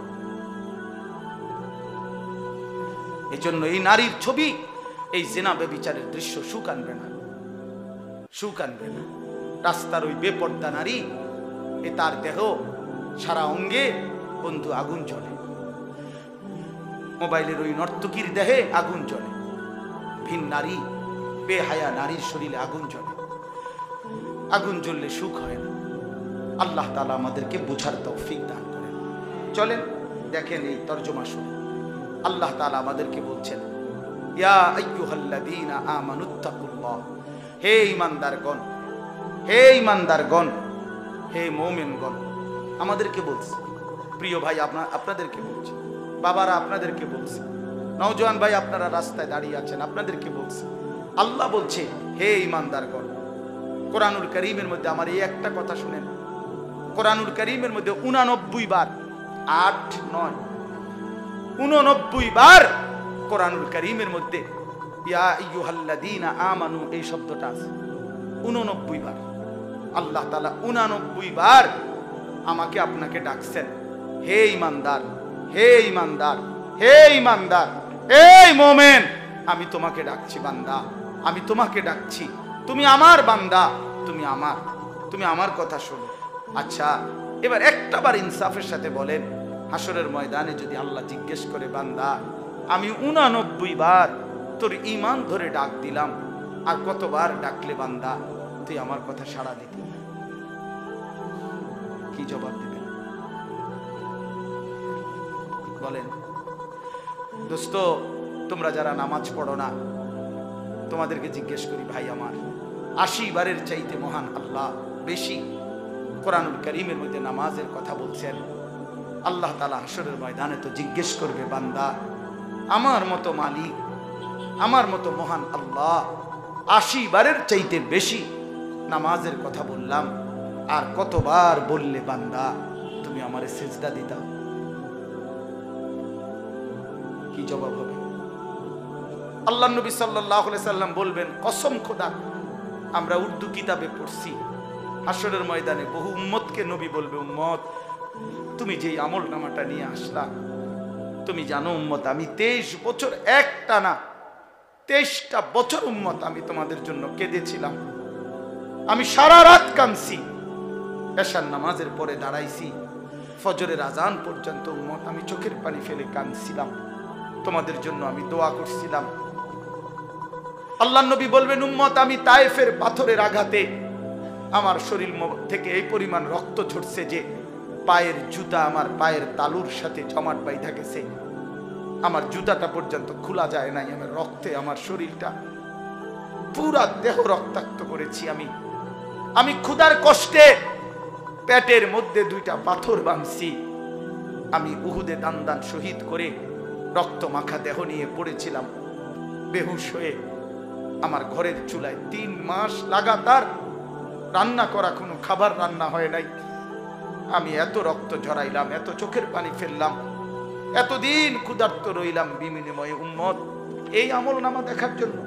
এই জন্য এই নারীর ছবি, এই জিনা ব্যভিচারের দৃশ্য সুখ আনবে না, সুখ আনবে না। রাস্তার ওই বেপর্দা নারী এ তার দেহ, সারা অঙ্গে বন্ধু আগুন জ্বলে। মোবাইলের ওই নর্তকীর দেহে আগুন জ্বলে, ভিন নারী, বেহায়া নারীর শরীরে আগুন জ্বলে। আগুন জ্বললে সুখ হয় না। আল্লাহ তাআলা আমাদেরকে বুঝার তৌফিক দান করেন। চলেন দেখেন এই তরজমা শুনে আল্লাহ তাআলা আমাদেরকে বলছেন, ইয়া আইয়ুহাল্লাযীনা আমানুত্তাকুল্লাহ, হে ঈমানদারগণ, হে ঈমানদারগণ, হে মুমিনগণ। আমাদেরকে বলছে, প্রিয় ভাই আপনাদেরকে বলছে, বাবারা আপনাদেরকে বলছে, নওজোয়ান ভাই আপনারা রাস্তায় দাঁড়িয়ে আছেন আপনাদেরকে বলছে। আল্লাহ বলছে, হে ঈমানদারগণ। কোরআনুল কারীমের মধ্যে আমার এই একটা কথা শুনেন, কোরআনুল কারীমের মধ্যে 89 বার, 8, 9, 89 বার কোরআনুল কারীমের মধ্যে ইয়া আইয়ুহাল্লাযীনা আমানু এই শব্দটা আছে 89 বার। আল্লাহ তাআলা 89 বার আমাকে আপনাকে ডাকছেন, হে ঈমানদার, হে ঈমানদার, হে ঈমানদার, এই মুমিন, আমি তোমাকে ডাকছি বান্দা, আমি তোমাকে ডাকছি, তুমি আমার বান্দা, তুমি আমার কথা শোনো। আচ্ছা, এবার একটাবার ইনসাফের সাথে বলেন, হাসরের ময়দানে যদি আল্লাহ জিজ্ঞেস করে, বান্দা আমি 89 বার তোর ঈমান ধরে ডাক দিলাম, আর কতবার ডাকলে বান্দা তুই আমার কথা সাড়া দিতি? কি জবাব দিবেন বলেন? দোস্ত, তোমরা যারা নামাজ পড়ো না, তোমাদেরকে জিজ্ঞেস করি, ভাই আমার, 80 বারের চাইতে মহান আল্লাহ বেশি কোরআনুল কারীমের মধ্যে নামাজের কথা বলছেন। আল্লাহ তাআলা হাসরের ময়দানে তো জিজ্ঞেস করবে, বান্দা আমার মতো মালিক, আমার মতো মহান আল্লাহ 80 বারের চাইতে বেশি নামাজের কথা বললাম, আর কতবার বললে বান্দা তুমি আমারে সিজদা দিতা? কি জবাব হবে? আল্লাহ নবী সাল্লাল্লাহু আলাইহি সাল্লাম বলবেন, কসম খোদা, আমরা উর্দু কিতাবে পড়ছি, হাসরের ময়দানে বহু উম্মতকে নবী বলবে, উম্মত তুমি যেই আমল নামাটা নিয়ে আসলা, তুমি জানো উম্মত, আমি 23 বছর একটানা 23টা বছর উম্মত আমি তোমাদের জন্য কেঁদেছিলাম, আমি সারা রাত কাঁদছি, এশার নামাজের পরে দাঁড়াইছি, ফজরের আজান পর্যন্ত উম্মত আমি চোখের পানি ফেলে কাঁদছিলাম, তোমাদের জন্য আমি দোয়া করছিলাম। আল্লাহ নবী বলবেন, উম্মত আমি তায়েফের পাথরের আঘাতে আমার শরীর থেকে এই পরিমাণ রক্ত ঝরছে যে পায়ের জুতা আমার পায়ের তালুর সাথে জমাট বাইধা গেছে, আমার জুতাটা পর্যন্ত খোলা যায় নাই, আমার রক্তে আমার শরীরটা পুরা দেহ রক্তাক্ত করেছি। আমি ক্ষুধার কষ্টে পেটের মধ্যে 2টা পাথর বাঁধছি, আমি উহুদে দান শহীদ করে রক্ত মাখা দেহ নিয়ে পড়েছিলাম বেহুশ হয়ে, আমার ঘরের চুলায় 3 মাস লাগাতার রান্না করা কোনো খাবার রান্না হয় নাই, আমি এত রক্ত ঝরাইলাম, এত চোখের পানি ফেললাম, এতদিন ক্ষুধার্ত রইলাম বিনিময়ে উম্মত এই আমল নামা দেখার জন্য।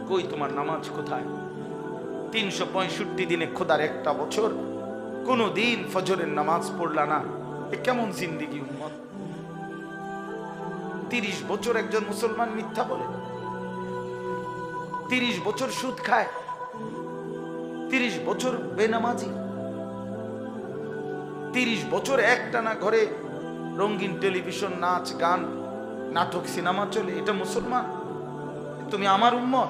কই তোমার নামাজ কোথায়? 365 দিনে খোদার একটা বছর কোনো দিন ফজরের নামাজ পড়লা না, এ কেমন জিন্দেগি উম্মত? 30 বছর একজন মুসলমান মিথ্যা বলে, 30 বছর সুদ খায়, 30 বছর বেনামাজি, 30 বছর একটানা ঘরে রঙিন টেলিভিশন, নাচ গান, নাটক, সিনেমা চলে, এটা মুসলমান? তুমি আমার উম্মত,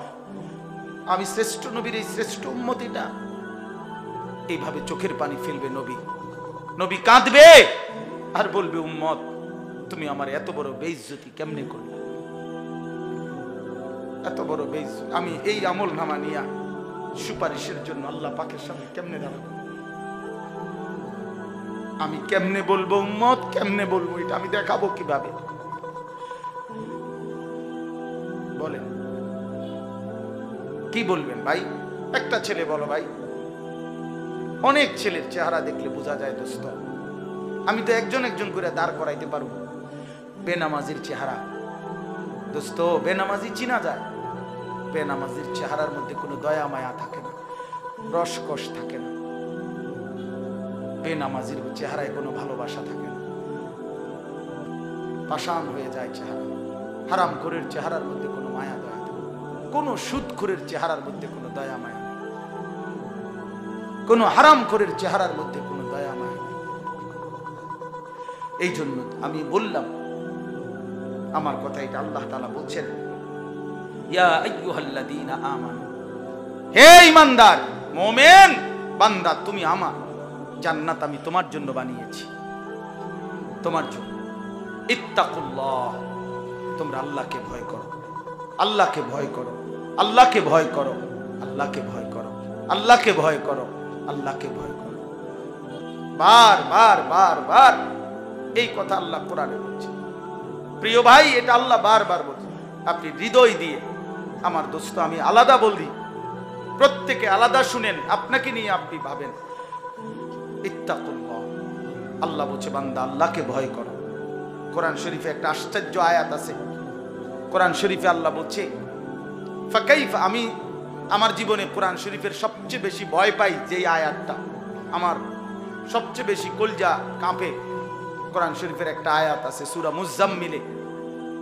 আমি শ্রেষ্ঠ নবীর এই শ্রেষ্ঠ উম্মত, এটা এইভাবে চোখের পানি ফেলবে নবী কাঁদবে আর বলবে, উম্মত তুমি আমার এত বড় বেইজ্জতি কেমনে করলে? এত বড় বেইজ্জতি আমি এই আমল নামা নিয়া সুপারিশের জন্য আল্লাহ পাকের সামনে কেমনে দাঁড়াবো? আমি কেমনে বলবো উম্মত, কেমনে বলবো? এটা আমি দেখাবো কিভাবে? বলেন, কি বলবেন ভাই? একটা ছেলে বলো ভাই, অনেক ছেলের চেহারা দেখলে বোঝা যায় দোস্ত, আমি তো একজন করে দাঁড় করাইতে পারবো। বেনামাজির চেহারা দোস্ত, বেনামাজি চিনা যায়, বেনামাজির চেহারার মধ্যে কোনো দয়া মায়া থাকে না, রসকস থাকে না, বেনামাজির চেহারায় কোনো ভালোবাসা থাকে না, পাষাণ হয়ে যায় চেহারা। হারামখোরের চেহারার মধ্যে কোনো মায়া দয়া থাকে, কোনো সুদখোরের চেহারার মধ্যে কোনো দয়া মায়া। কোনো হারামখোরের চেহারার মধ্যে কোনো দয়া মায়া নাই। এই জন্য আমি বললাম, আমার কথা এটা আল্লাহ তাআলা বলছেন, ইয়া আইয়ুহাল্লাযীনা আমানু, হে ঈমানদার মুমিন বান্দা, তুমি আমার জান্নাত আমি তোমার জন্য বানিয়েছি, তোমার জন্য। ইত্তাকুল্লাহ, তোমরা আল্লাহকে ভয় করো, আল্লাহকে ভয় করো, আল্লাহকে ভয় করো, আল্লাহকে ভয় করো, আল্লাহকে ভয় করো, আল্লাহকে ভয় করো। বার বার বার বার এই কথা আল্লাহ কোরআনে বলছে। প্রিয় ভাই, এটা আল্লাহ বারবার বলছে। আপনি হৃদয় দিয়ে, আমার দোস্ত আমি আলাদা বলি, প্রত্যেকে আলাদা শুনেন, আপনাকে নিয়ে আপনি ভাবেন। ইত্তাকুল্লাহ, আল্লাহ বলছে বান্দা আল্লাহকে ভয় করো। কোরআন শরীফে একটা আশ্চর্য আয়াত আছে। কোরআন শরীফে আল্লাহ বলছে ফাকাইফা, আমি আমার জীবনে কোরআন শরীফের সবচেয়ে বেশি ভয় পাই যে আয়াতটা, আমার সবচেয়ে বেশি কলজা কাঁপে। কোরআন শরীফের একটা আয়াত আছে সূরা মুজাম্মিলে,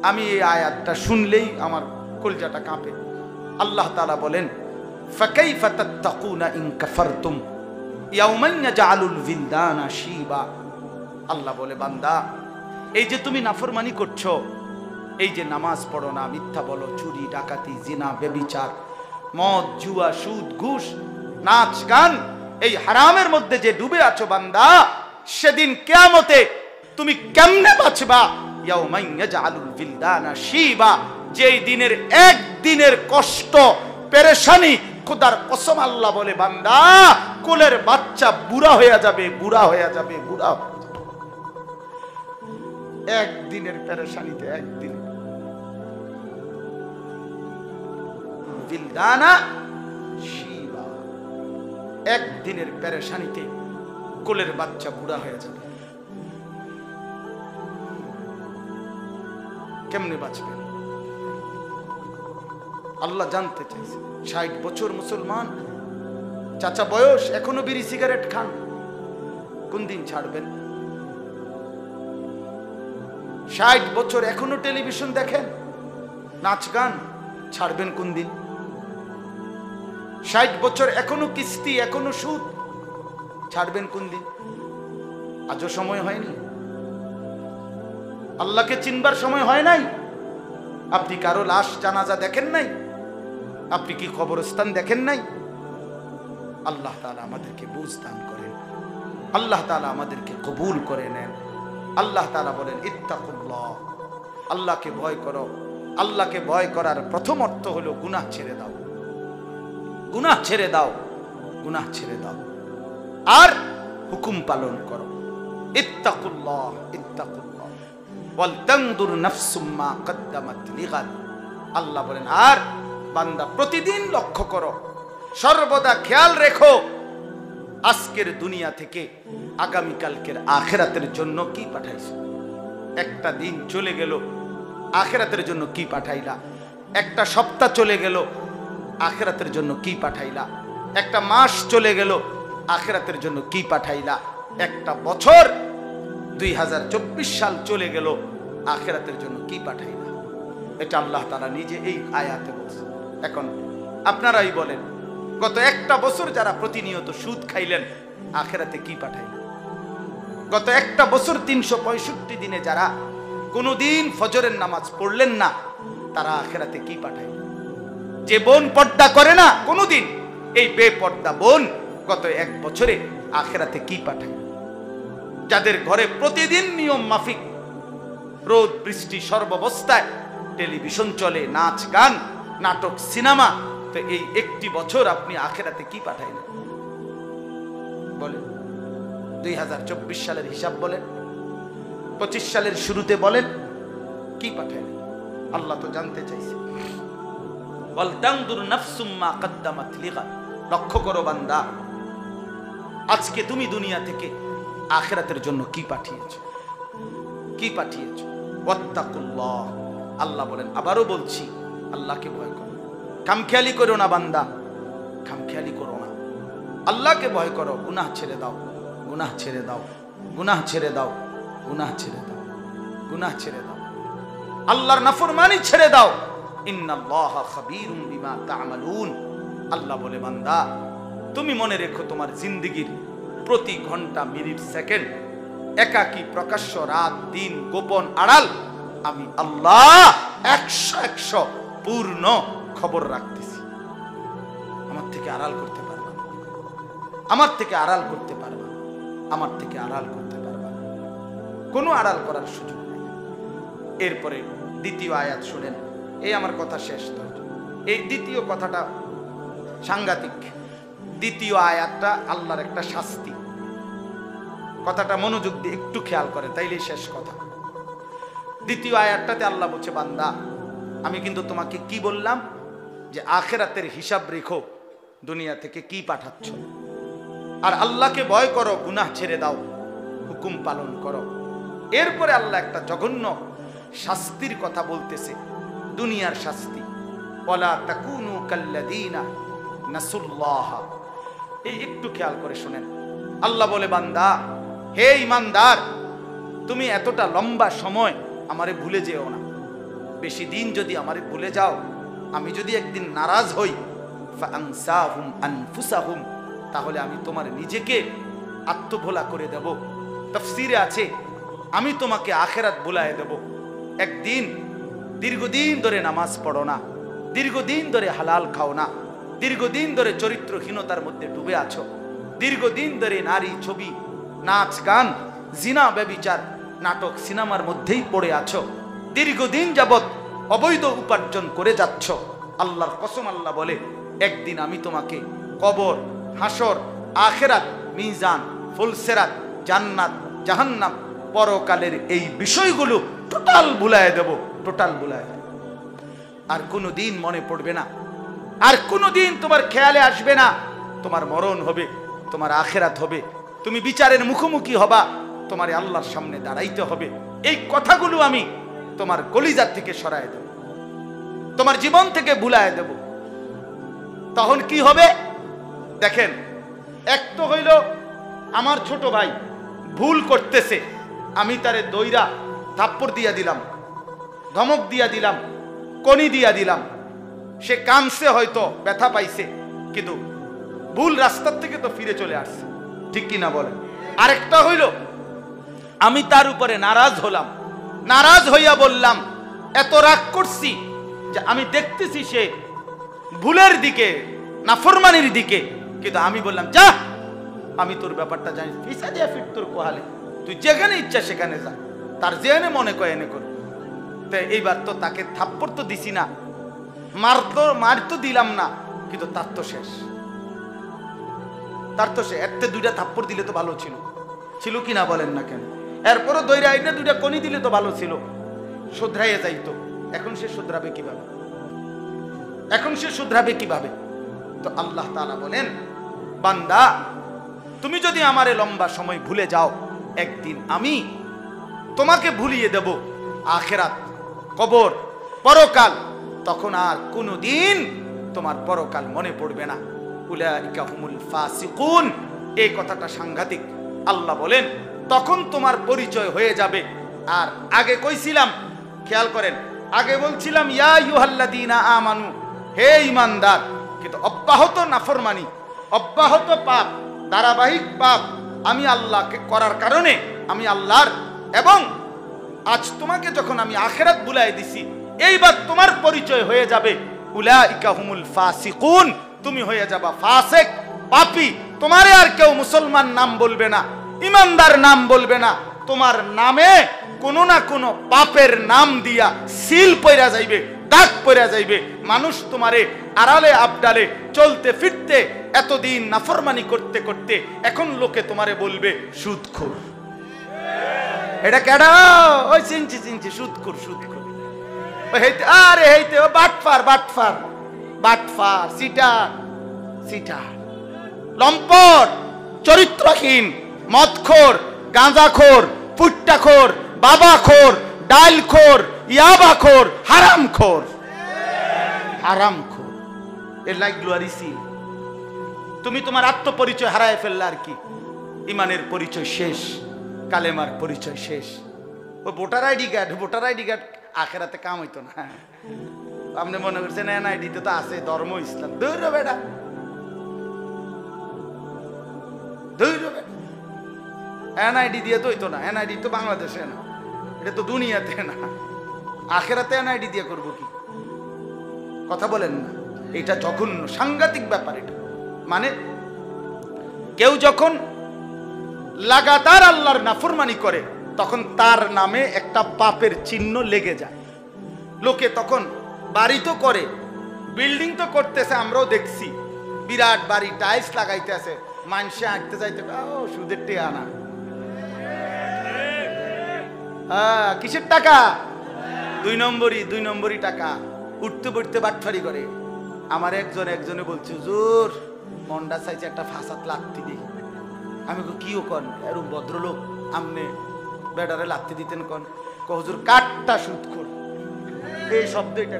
আমি এই আয়াতটা শুনলেই আমার কলজাটা কাঁপে। আল্লাহ তাআলা বলেন ফাকাইফা তাত্তাকুনা ইন কাফারতুম ইয়াওমান ইয়াজআলুল বিলদানা শিবা। আল্লাহ বলে বান্দা, এই যে তুমি নাফরমানি করছো, এই যে নামাজ পড়ো না, মিথ্যা বলো, চুরি ডাকাতি জিনা ব্যভিচার মদ জুয়া সুদ ঘুষ নাচ গান, এই হারামের মধ্যে যে ডুবে আছো বান্দা, সেদিন কিয়ামতে তুমি কেমনে বাঁচবা? ইয়াউমান ইয়াজআলুল বিলদানা শিবা, যেই দিনের একদিনের কষ্ট পেরেশানি, খোদার কসম আল্লাহ বলে বান্দা, কোলের বাচ্চা বুড়া হয়ে যাবে, বুড়া হয়ে যাবে, বুড়া হয়ে যাবে। একদিনের পেরেশানিতে, একদিন বিলদানা শিবা, একদিনের পেরেশানিতে কোলের বাচ্চা বুড়া হয়ে যাবে। কেমনে বাঁচবেন? আল্লাহ জানতে চাইছে। 60 বছর মুসলমান, চাচা বয়স, এখনো বিড়ি সিগারেট খান, কোন দিন ছাড়বেন? 60 বছর এখনো টেলিভিশন দেখেন, নাচ গান, ছাড়বেন কোন দিন? 60 বছর এখনো কিস্তি, এখনো সুদ, ছাড়বেন কোন দিন? আজও সময় হয়নি, আল্লাহকে চিনবার সময় হয় নাই। আপনি কারো লাশ জানাজা দেখেন নাই? আপনি কি কবরস্থান দেখেন নাই? আল্লাহ তাআলা আমাদেরকে বুঝ দান করেন, আল্লাহ তাআলা আমাদেরকে কবুল করে নেন। আল্লাহ তাআলা বলেন ইত্তাকুল্লাহ, আল্লাহকে ভয় করো। আল্লাহকে ভয় করার প্রথম অর্থ হলো গুনাহ ছেড়ে দাও, গুনাহ ছেড়ে দাও, গুনাহ ছেড়ে দাও, আর হুকুম পালন করো। ইত্তাকুল্লাহ, ইত্তাকুল্লাহ ওয়াল তানদুর নাফসুম মা কদ্দামাত লিগাদ। আল্লাহ বলেন আর বান্দা প্রতিদিন লক্ষ্য করো, সর্বদা খেয়াল রেখো, আজকের দুনিয়া থেকে আগামীকালকের আখিরাতের জন্য কি পাঠাইছো। একটা দিন চলে গেল, আখিরাতের জন্য কি পাঠাইলা? একটা সপ্তাহ চলে গেল, আখিরাতের জন্য কি পাঠাইলা? একটা মাস চলে গেল, আখিরাতের জন্য কি পাঠাইলা? একটা বছর 2024 সাল চলে গেল, আখিরাতের জন্য কি পাঠাইলা? এটা আল্লাহ তাআলা নিজে এই আয়াতে বলছে। এখন আপনারাই বলেন, গত একটা বছর যারা প্রতিনিয়ত সুদ খাইলেন, আখিরাতে কি পাঠাইলেন? গত একটা বছর 365 দিনে যারা কোনোদিন ফজরের নামাজ পড়লেন না, তারা আখিরাতে কি পাঠাইলেন? যে বোন পর্দা করে না কোনোদিন, এই বেপর্দা বোন গত এক বছরে আখিরাতে কি পাঠাইল? যাদের ঘরে প্রতিদিন নিয়ম মাফিক রোদ বৃষ্টি সর্বাবস্থায় টেলিভিশন চলে, নাচ গান নাটক সিনেমা, তো এই একটি বছর আপনি আখিরাতে কি পাঠাইলেন বলেন? 2024 সালের হিসাব বলেন, 25 সালের শুরুতে বলেন, কি পাঠাইলেন? আল্লাহ তো জানতে চাইছে। ওয়াল তানদুর নাফসুম মা কদ্দামাত লিগাদ। লক্ষ্য করো বান্দা, আজকে তুমি দুনিয়া থেকে আখিরাতের জন্য কি পাঠিয়েছো, কি পাঠিয়েছো? ওয়াত্তাকুল্লাহ, আল্লাহ বলেন, আবারও বলছি, আল্লাহকে ভয় করো। খামখেয়ালি করো না বান্দা, খামখেয়ালি করো না, আল্লাহকে ভয় করো। গুনাহ ছেড়ে দাও, গুনাহ ছেড়ে দাও, গুনাহ ছেড়ে দাও, গুনাহ ছেড়ে দাও, গুনাহ ছেড়ে দাও, আল্লাহর নাফরমানি ছেড়ে দাও। ইন্নাল্লাহা খাবীরুম বিমা তা'মালুন। আল্লাহ বলে বান্দা তুমি মনে রেখো তোমার জিন্দেগির প্রতি ঘন্টা, মিনিট, সেকেন্ড, একাকী, প্রকাশ্য, রাত, দিন, গোপন, আড়াল, আমি আল্লাহ 100 পূর্ণ খবর রাখতেছি। আমার থেকে আড়াল করতে পারবা না, আমার থেকে আড়াল করতে পারবা না, আমার থেকে আড়াল করতে পারবা না, কোনো আড়াল করার সুযোগ নেই। এরপরে দ্বিতীয় আয়াত শুনেন, এই আমার কথা শেষ। এই দ্বিতীয় কথাটা সাংঘাতিক। দ্বিতীয় আয়াতটা আল্লাহর একটা শাস্তি। কথাটা মনোযোগ দিয়ে একটু খেয়াল করে, তাইলেই শেষ কথা। দ্বিতীয় আয়াতটাতে আল্লাহ বলছে, বান্দা আমি কিন্তু তোমাকে কি বললাম, যে আখিরাতের হিসাব রেখো, দুনিয়া থেকে কি পাঠাচ্ছ, আর আল্লাহকে ভয় করো, গুনাহ ছেড়ে দাও, হুকুম পালন করো। এরপরে আল্লাহ একটা জঘন্য শাস্তির কথা বলতেছে, দুনিয়ার শাস্তি। ওয়ালা তাকুনু কাল্লাযীনা নাসুল্লাহ। এই একটু খেয়াল করে শুনেন, আল্লাহ বলে, বান্দা হে ঈমানদার, তুমি এতটা লম্বা সময় আমারে ভুলে যেও না। বেশি দিন যদি আমারে ভুলে যাও, আমি যদি একদিন নারাজ হই, ফাআনসাহুম আনফুসাহুম, তাহলে আমি তোমার নিজেকে আত্মভোলা করে দেব। তাফসীরে আছে, আমি তোমাকে আখিরাত ভুলায় দেব। একদিন দীর্ঘদিন ধরে নামাজ পড়ো না, দীর্ঘদিন ধরে হালাল খাও না, দীর্ঘদিন ধরে চরিত্রহীনতার মধ্যে ডুবে আছো, দীর্ঘদিন ধরে নারী, ছবি, নাচ, গান, জিনা, ব্যভিচার, নাটক, সিনেমার মধ্যেই পড়ে আছো, দীর্ঘদিন যাবত অবৈধ উপার্জন করে যাচ্ছ। আল্লাহর কসম, আল্লাহ বলে, একদিন আমি তোমাকে কবর, হাসর, আখিরাত, মিজান, ফুলসেরাত, জান্নাত, জাহান্নাম, পরকালের এই বিষয়গুলো টোটাল ভুলায় দেব, টোটাল ভুলায় দেব। আর কোনোদিন মনে পড়বে না, আর কোনোদিন তোমার খেয়ালে আসবে না। তোমার মরণ হবে, তোমার আখিরাত হবে, তুমি বিচারের মুখোমুখি হবা, তোমার আল্লাহর সামনে দাঁড়াইতে হবে। এই কথাগুলো আমি তোমার কলিজার থেকে সরায় দেব, তোমার জীবন থেকে ভুলায় দেব। তখন কি হবে দেখেন, এক তো হইল আমার ছোট ভাই ভুল করতেছে, আমি তারে দইরা থাপ্পড় দিয়া দিলাম, ধমক দিয়া দিলাম, কনি দিয়া দিলাম, সে কামছে, হয়তো ব্যথা পাইছে, কিন্তু ভুল রাস্তার থেকে তো ফিরে চলে আসছে, ঠিক কিনা বলেন। আরেকটা হইল আমি তার উপরে নারাজ হলাম, নারাজ হইয়া বললাম, এত রাগ করছি যে আমি দেখতেছি সে ভুলের দিকে, নাফরমানির দিকে, কিন্তু আমি বললাম, যা, আমি তোর ব্যাপারটা জানি, ফিসা দিয়া ফিট তোর কোহালে, তুই যেখানে ইচ্ছা সেখানে যা, তার যেখানে মনে কয় এনে কর। তো এইবার তো তাকে থাপ্পড় তো দিছি না, মার তো দিলাম না, কিন্তু তার তো শেষ, তার তো সে এতে দুইটা থাপ্পড় দিলে তো ভালো ছিল, ছিল কিনা বলেন না কেন? এরপরও দইরা আইনা দুইটা কনি দিলে তো ভালো ছিল, শুধরাইয়া যাইতো। এখন সে শুধরাবে কিভাবে? এখন সে শুধরাবে কিভাবে? তো আল্লাহ তাআলা বলেন, বান্দা তুমি যদি আমারে লম্বা সময় ভুলে যাও, একদিন আমি তোমাকে ভুলিয়ে দেব আখিরাত, কবর, পরকাল। তখন আর কোনোদিন তোমার পরকাল মনে পড়বে না। উলাইকা হুমুল ফাসিকুন। এই কথাটা সাংঘাতিক। আল্লাহ বলেন, তখন তোমার পরিচয় হয়ে যাবে। আর আগে কইছিলাম, খেয়াল করেন, আগে বলছিলাম ইয়া আইয়ুহাল্লাযীনা আমানু, হে ঈমানদার, কিন্তু অব্যাহত নাফরমানি, অব্যাহত পাপ, ধারাবাহিক পাপ আমি আল্লাহকে করার কারণে আমি আল্লাহর, এবং আজ তোমাকে যখন আমি আখিরাত ভুলাই দিছি, এইবার তোমার পরিচয় হয়ে যাবে উলাইকা হুমুল ফাসিকুন। তুমি হয়ে যাবা ফাসিক, পাপী। তোমারে আর কেউ মুসলমান নাম বলবে না, ঈমানদার নাম বলবে না, তোমার নামে কোনো না কোনো পাপের নাম দিয়া সিল পইরা যাইবে, দাগ পইরা যাইবে। মানুষ তোমারে আড়ালে আবডালে চলতে ফিরতে, এতদিন নাফরমানি করতে করতে, এখন লোকে তোমারে বলবে সুদখোর। এটা কেডা? ওই চিনছি চিনছি, সুদখোর সুদখোর। আরে হেইতে ও বাটফার বাটফার বাটফার, সিটার সিটার, লম্পট, চরিত্রহীন, মদখোর, গাঁজাখোর, পুট্টাখোর, বাবাখোর, ডালখোর, ইয়াবাখোর, হারামখোর, হারামখোর। এর লাগলো আর ইসি। তুমি তোমার আত্মপরিচয় হারায় ফেললে আর কি? ইমানের পরিচয় শেষ, কালেমার পরিচয় শেষ। ও ভোটার আইডি কার্ড আখেরাতে কাম হইতো না। আপনি মনে করছেন এনআইডিতে তো আছে ধর্ম ইসলাম, দূর বেটা। এনআইডি দিয়ে তো হইতো না, এনআইডি তো বাংলাদেশে না, এটা তো দুনিয়াতে না, আখেরাতে এনআইডি দিয়ে করবো কি? কথা বলেন না, এটা জঘন্য সাংঘাতিক ব্যাপার। এটা মানে কেউ যখন লাগাতার আল্লাহর নাফরমানি করে তখন তার নামে একটা পাপের চিহ্ন লেগে যায়। লোকে তখন বাড়ি তো করে, বিল্ডিং তো করতেছে, আমরাও দেখছি, বিরাট বাড়ি টাইলস লাগাইতে আছে, মানুষে আঁকতে যাইতে ও সুদের টেয়া না, কিসের টাকা? 2 নম্বরই টাকা, উঠতে পড়তে বাটফারি করে। আমার একজনে বলছে, হুজুর মন্ডা চাইছে একটা ফাঁসাত লাগতে দিই। আমি কিও কন, এরকম ভদ্রলোক আমনে বেডারে লাগতে দিতেন কন? হুজুর কাঠটা সুদ কর, এই শব্দ এটা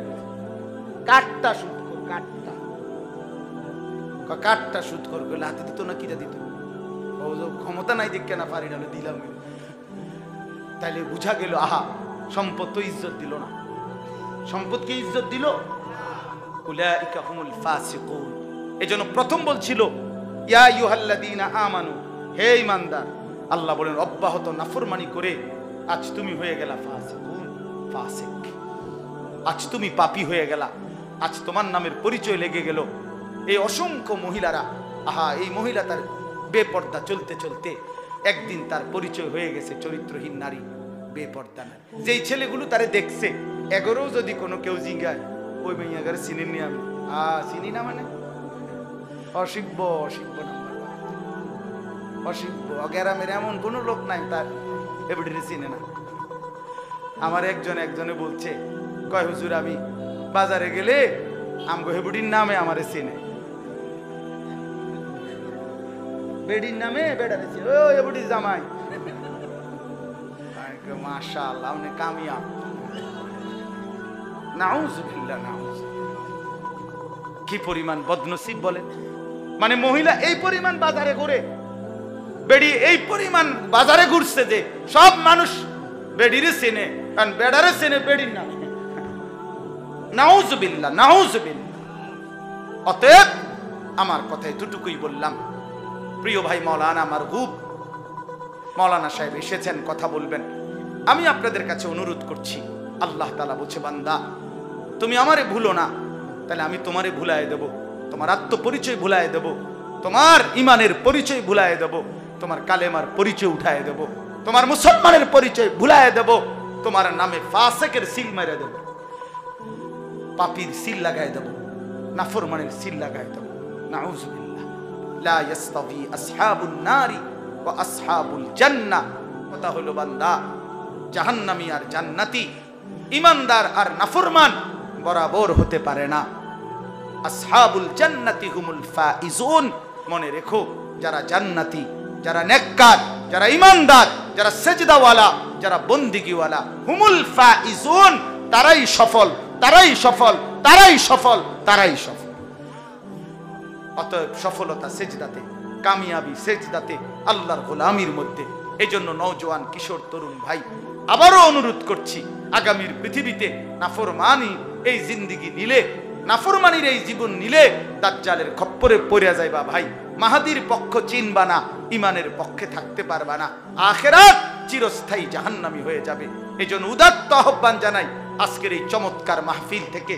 কাঠটা সুদ কর, কাঠটা সুদ কর, লাতে দিত না, কিটা দিত? ক্ষমতা নাই দেখে না পারি না, দিলাম। তাইলে বুঝা গেল, আহা সম্পদ তো ইজ্জত দিল না, সম্পদকে ইজ্জত দিল। উলাইকা হুমুল ফাসিকুন। এজন্য প্রথম বলছিল ইয়া আইয়ুহাল্লাযীনা আমানু, হে ঈমানদার, আল্লাহ বলেন অব্যাহত নাফরমানি করে আজ তুমি হয়ে গেলা ফাসিকুন, ফাসিক। আজ তুমি পাপী হয়ে গেলা, আজ তোমার নামের পরিচয় লেগে গেল। এই অসংখ্য মহিলারা, আহা এই মহিলা তার বেপর্দা চলতে চলতে একদিন তার পরিচয় হয়ে গেছে চরিত্রহীন নারী, বেপর্দা নারী। যেই ছেলেগুলো তারে দেখছে, এগোরও যদি কোনো কেউ জিজ্ঞায় ওই মেয়েগারে চিনিনি আমি, চিনি না মানে অসিব্য, অসিব্য নাম্বার, অসিব্য। গ্রামের এমন কোনো লোক নাই তার এবিডিরে চিনে না। আমার একজনে বলছে, কয় হুজুর আমি বাজারে গেলে আমগো হেবুডির নামে আমারে চিনে, বেডির নামে বেডারে চিনে, ও হেবুডির জামাই। মাশাআল্লাহ, আপনি কামিয়াব। নাউযুবিল্লাহ, কি পরিমাণ বদনসিব বলেন। মানে মহিলা এই পরিমাণ বাজারে ঘুরে, বেডি এই পরিমাণ বাজারে ঘুরছে যে সব মানুষ বেডিরে চেনে, কারণ বেডারে চেনে বেডির নামে। নাউযুবিল্লাহ, নাউযুবিল্লাহ। অতএব আমার কথায় দুটুকুই বললাম। প্রিয় ভাই মাওলানা মারগুব, মাওলানা সাহেব এসেছেন, কথা বলবেন। আমি আপনাদের কাছে অনুরোধ করছি, আল্লাহ তাআলা বলছে, বান্দা তুমি আমারে ভুলো না, তাহলে আমি তোমারে ভুলায় দেব, তোমার আত্মপরিচয় ভুলায় দেব, তোমার ইমানের পরিচয় ভুলায় দেব, তোমার কালেমার পরিচয় উঠায় দেব, তোমার মুসলমানের পরিচয় ভুলায় দেব, তোমার নামে ফাসিকের সিল মেরে দেব, পাপীর সিল লাগায় দেব, নাফরমানের সিল লাগায় দেব। নাউযুবিল্লাহ। লা ইয়াস্তাবি আসহাবুন নারি ওয়া আসহাবুল জান্নাহ। কথা হলো বান্দা, জাহান্নামী আর জান্নাতি, ঈমানদার আর নাফরমান বরাবর হতে পারে না। আসহাবুল জান্নাতি হুমুল ফাইজুন। মনে রেখো, যারা জান্নাতি, যারা নেককার, যারা ঈমানদার, যারা সেজদাওয়ালা, যারা বন্দিগিওয়ালা, হুমুল ফাইজুন, তারাই সফল, তারাই সফল, তারাই সফল, তারাই সফল। অতএব সফলতা সেজদাতে, কামিয়াবি সেজদাতে, আল্লাহর গোলামির মধ্যে। এজন্য নওজোয়ান কিশোর তরুণ ভাই, আবারও অনুরোধ করছি, আগামীর পৃথিবীতে নাফরমানি এই জিন্দিগি নিলে, নাফরমানির এই জীবন নিলে দাজ্জালের খপ্পরে পড়ে যাইবা ভাই। মাহাদির পক্ষ চিনবা না, ইমানের পক্ষে থাকতে পারবা না, আখিরাত চিরস্থায়ী জাহান্নামী হয়ে যাবে। এজন্য উদাত্ত আহ্বান জানাই আজকের এই চমৎকার মাহফিল থেকে।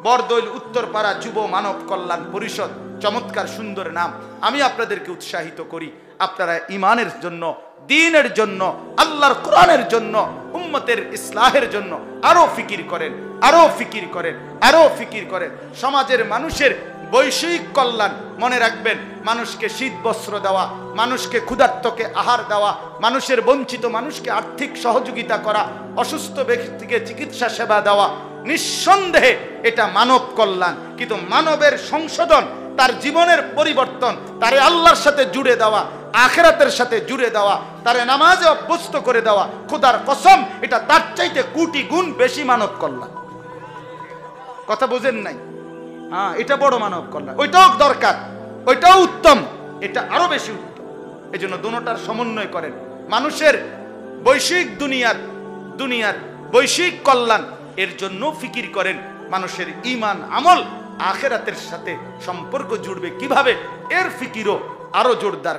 বরদৈল উত্তরপাড়া যুব মানব কল্যাণ পরিষদ, চমৎকার সুন্দর নাম। আমি আপনাদেরকে উৎসাহিত করি, আপনারা ইমানের জন্য, দ্বীনের জন্য, আল্লাহর কোরআনের জন্য, উম্মতের ইসলাহের জন্য আরো ফিকির করেন, আরো ফিকির করেন, আরো ফিকির করেন। সমাজের মানুষের বৈষয়িক কল্যাণ, মনে রাখবেন, মানুষকে শীত বস্ত্র দেওয়া, মানুষকে ক্ষুধার্তকে আহার দেওয়া, মানুষের বঞ্চিত মানুষকে আর্থিক সহযোগিতা করা, অসুস্থ ব্যক্তিকে চিকিৎসা সেবা দেওয়া, নিঃসন্দেহে এটা মানব কল্যাণ। কিন্তু মানবের সংশোধন, তার জীবনের পরিবর্তন, তারে আল্লাহর সাথে জুড়ে দেওয়া, আখিরাতের সাথে জুড়ে দেওয়া, তারে নামাজে অভ্যস্ত করে দেওয়া, খোদার কসম এটা তার চাইতে কোটি গুণ বেশি মানব কল্যাণ। কথা বুঝেন নাই? হ্যাঁ, এটা বড় মানব কল্যাণ। ওইটাও দরকার, ওইটাও উত্তম, এটা আরো বেশি উত্তম। এই জন্য দুটোটার সমন্বয় করেন। মানুষের বৈশ্বিক দুনিয়ার বৈশ্বিক কল্যাণ, এর জন্য ফিকির করেন। মানুষের ঈমান আমল আখিরাতের সাথে সম্পর্ক জুড়বে কিভাবে, এর ফিকিরও আরো জোরদার।